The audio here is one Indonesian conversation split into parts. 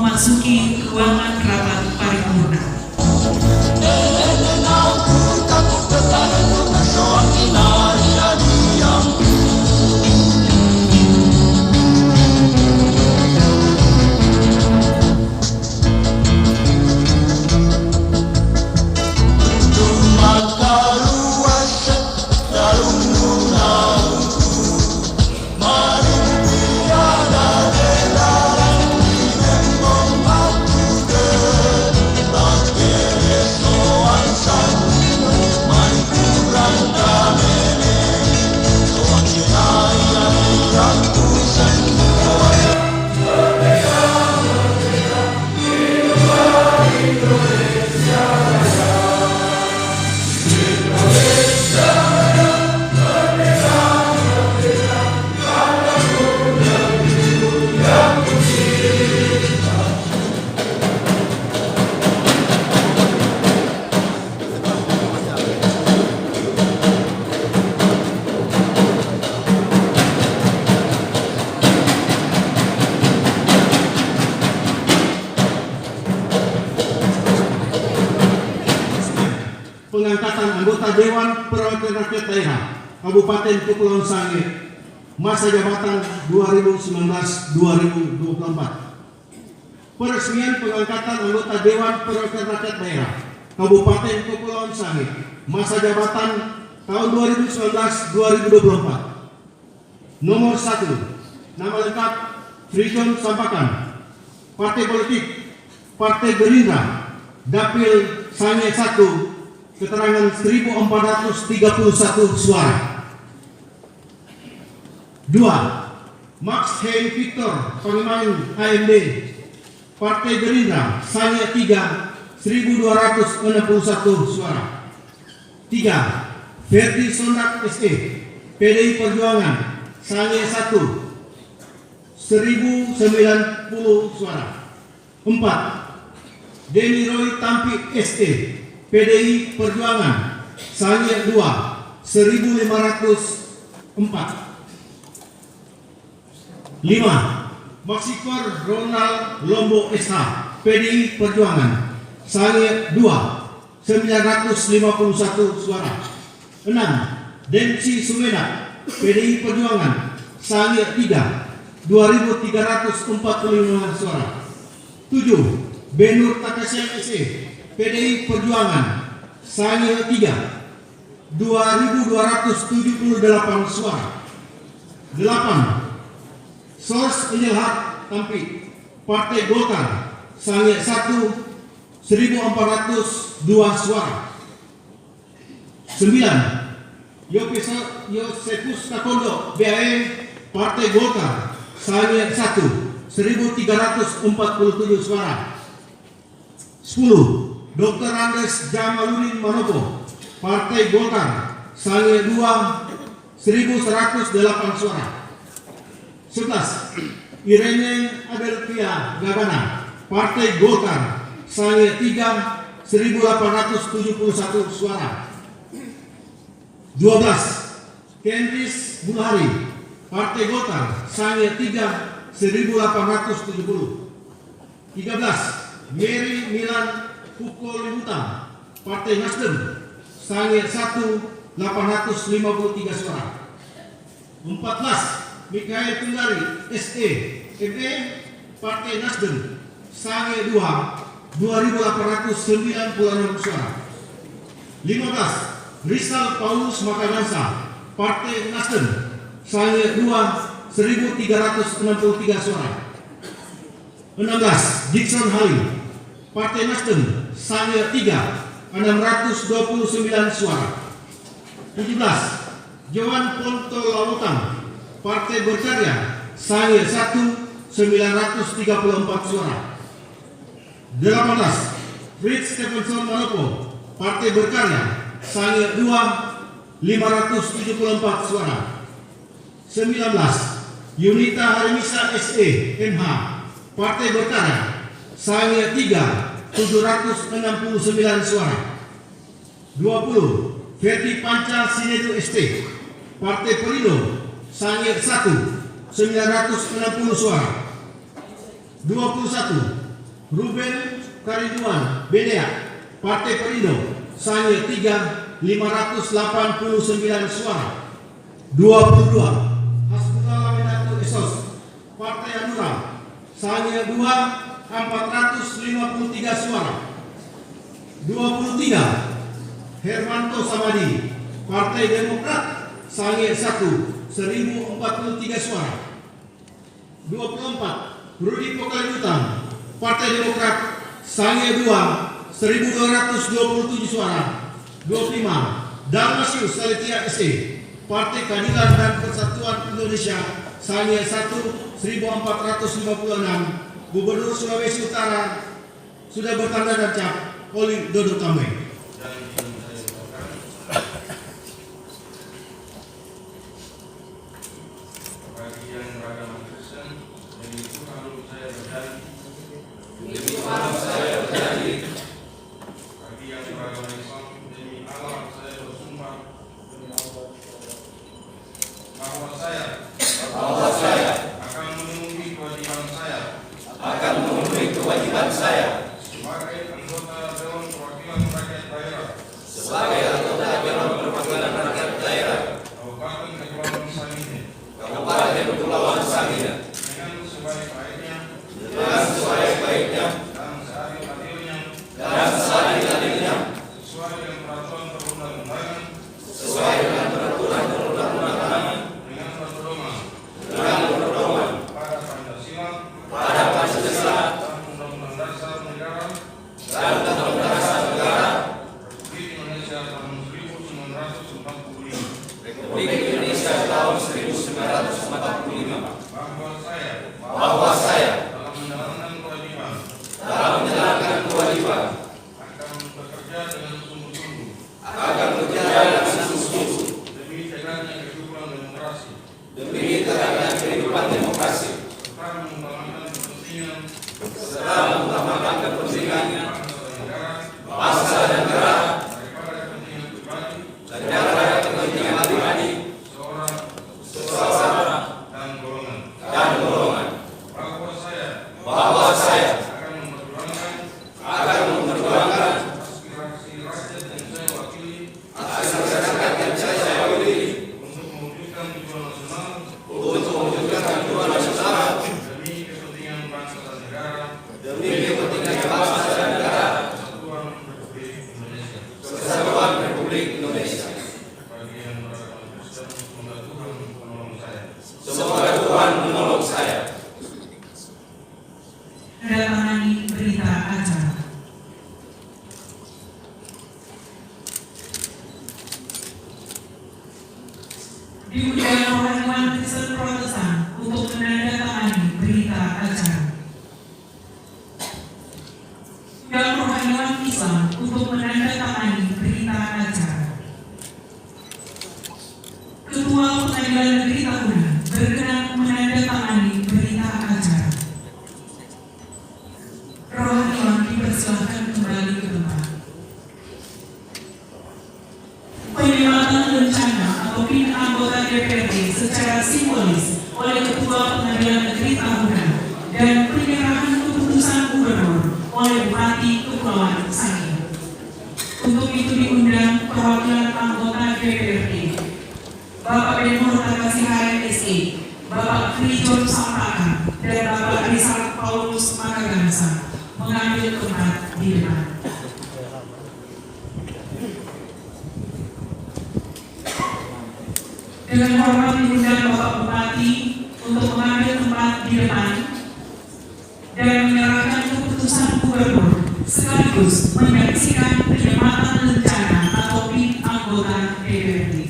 memasuki ruangan rapat paripurna. Pengangkatan anggota Dewan Perwakilan Rakyat Daerah Kabupaten Kepulauan Sangihe masa jabatan 2019-2024. Peresmian pengangkatan anggota Dewan Perwakilan Rakyat Daerah Kabupaten Kepulauan Sangihe masa jabatan tahun 2019-2024. Nomor 1, nama lengkap Frijon Sampakan, Partai Politik Partai Gerindra, Dapil Sangihe 1, keterangan 1431 suara. 2. Max Hein Victor Pangemain AMD, Partai Gerindra, Sangihe 3, 1261 suara. 3. Ferdi Sondak SE, PDI Perjuangan, Sangihe 1, 1090 suara. 4. Denny Roy Tampi SE, PDI Perjuangan, Sangihe 2, 1504. 5. Maksikor Ronald Lombo SH, PDI Perjuangan, Sangihe 2, 951 suara. 6. Densi Sumena, PDI Perjuangan, Sangihe 3, 2345 suara. 7. Benur Takasian SE, PDI Perjuangan, Sangihe 3, 2278 suara. 8. Sos Injelhat Tampi, Partai Golkar, Sangihe 1, 1402 suara. 9. Yosefus Takondo BAE, Partai Golkar, Sangihe 1, 1347 suara. 10. Dr. Andes Jamaludin Manopo, Partai Golkar, Sangihe 2, 1108 suara. 11. Irene Adelvia Gagana, Partai Golkar, Sangihe 3, 1871 suara. 12. Kendis Bulhari, Partai Golkar, Sangihe 3, 1870. 13. Mary Milan Pukul Limutan, Partai Nasdem, Sangihe 1, 853 suara. 14. Mikhail Tunggari SE, ME, Partai Nasdem, Sangihe 2, 2896 suara. 15. Rizal Paulus Makadansa, Partai Nasdem, Sangihe 2, 1363 suara. 16. Dickson Halim, Partai Nasdem, Sangihe 3, 629 suara. 17. Johan Ponto Lautan, Partai Berkarya, Sangihe 1, 934 suara. 18. Fritz Stephenson Manopo, Partai Berkarya, Sangihe 2, 574 suara. 19. Yunita Harimisa SE MH, Partai Berkarya, Sangihe 3, 769 suara. 20. Ferdi Panca Sinedu ST, Partai Perindo, Sangihe 1, 960 suara. 21. Ruben Kariduan Benea, Partai Perindo, sahnya 3, 589 suara. 22. Hasbullah Laminatul Esos, Partai Hanura, sahnya 2, 453 suara. 23. Hermanto Samadi, Partai Demokrat, sahnya 1, 1043 suara. 24. Rudi Pokalibutan, Partai Demokrat, sahnya 2, 1227 suara. 25. Dalmasius Saletia SE, Partai Keadilan dan Persatuan Indonesia, sahnya 1, 1456. Gubernur Sulawesi Utara sudah bertanda dan cap oleh Dodo Kamwe. Bagi yang beragama Kristen, demi Tuhan saya berjanji. Bagi yang beragama Islam, demi Allah saya bersumpah bahwa saya akan memenuhi kewajiban saya sebagai anggota Dewan Perwakilan Rakyat Daerah Kabupaten Kepulauan Sangihe dengan sebaik-baiknya dan seadil-adilnya sesuai dengan peraturan perundang-undangan dengan berpedoman pada Pancasila dan Undang-Undang Dasar Negara Republik Indonesia tahun 1945. Bahwa saya dalam menjalankan kewajiban akan bekerja dengan sungguh-sungguh demi tegaknya kehidupan demokrasi serta mengutamakan kepentingan bangsa dan negara daripada kepentingan pribadi seorang dan golongan. Bahwa saya akan memperjuangkan aspirasi rakyat yang saya wakili untuk mewujudkan tujuan nasional demi kepentingan bangsa dan negara Kesatuan Republik Indonesia. Semoga Tuhan menolong saya. Menandatangani berita acara. Diundang rohaniwan Kristen Protestan untuk menandatangani berita acara. Diundang rohaniwan Islam untuk menandatangani berita acara. Ketua Pengadilan Negeri Tahunan berkenan menandatangani berita acara. Rohaniwan dipersilakan kembali ke tempat. Penyelamatan rencana atau pin anggota DPRD secara simbolis oleh Ketua Pengadilan Negeri Tahunan dan penyerahan keputusan gubernur oleh Bupati Kepulauan Sangihe. Untuk itu diundang perwakilan anggota DPRD Bapak Benhur Takasiharen SE, Bapak Krijon Sampaka, dan Bapak Rizal Paulus Makagansa mengambil tempat di depan. Dengan hormat diundang Bapak Bupati untuk mengambil tempat di depan dan menyerahkan keputusan gubernur sekaligus menyaksikan penyematan rencana atau PIN anggota DPRD.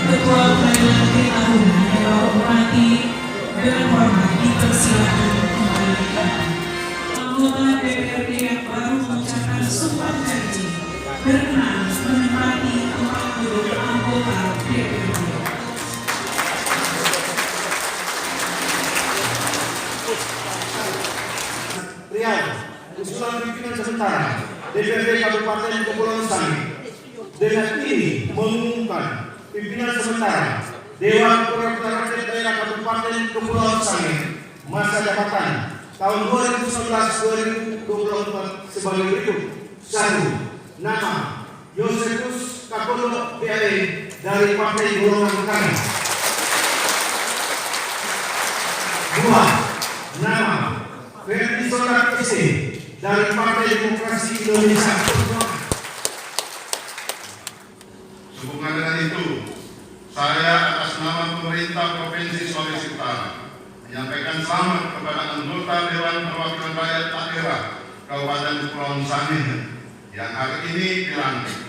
Ketua Pengadilan Negeri Tahunan yang Bapak hormati dengan hormat dipersilakan kembali. Anggota DPRD yang baru mengucapkan sumpah janji berkenan menempati tempat duduk anggota DPRD. Riau, usulan pimpinan sementara DPRD Kabupaten Kepulauan Sangihe dengan ini mengumumkan pimpinan sementara Dewan Perwakilan Rakyat Daerah Kabupaten Kepulauan Sangihe masa jabatan tahun 2019-2024 sebagai berikut. 1. Nama Yosefus Kapolo BAE dari Partai Golongan Karya. 2. Nama Ferdi Sodak SC dari Partai Demokrasi Indonesia Perjuangan. Sehubungan dengan itu, saya atas nama pemerintah Provinsi Sulawesi Utara menyampaikan selamat kepada anggota Dewan Perwakilan Rakyat Daerah Kabupaten Kepulauan Sangihe yang hari ini dilantik.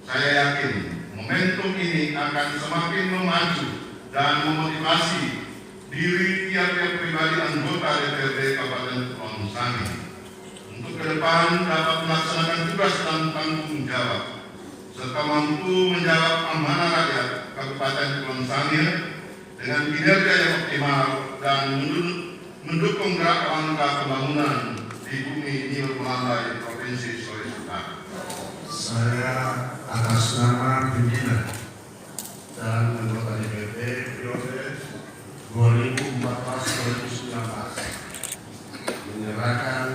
Saya yakin momentum ini akan semakin memacu dan memotivasi diri tiap-tiap pribadi anggota DPRD Kabupaten Kepulauan Sangihe untuk ke depan dapat melaksanakan tugas dan tanggung jawab serta mampu menjawab amanah rakyat Kabupaten Kepulauan Sangihe dengan kinerja yang optimal dan mendukung gerak langkah pembangunan di bumi New Melandai Provinsi Sulawesi Utara. Saya atas nama pimpinan dan anggota DPRD periode 2014-2019 menyerahkan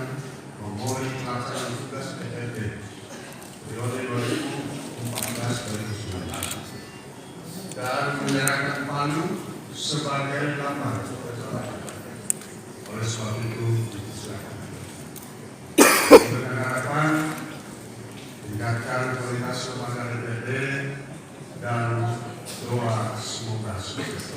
memori pelaksanaan tugas DPRD periode 2014-2019 dan menyerahkan palu sebagai lambang kebesaran. Oleh sebab itu disilakan. Dengan harapan tingkatkan kualitas lembaga DPRD dan doa semoga sukses.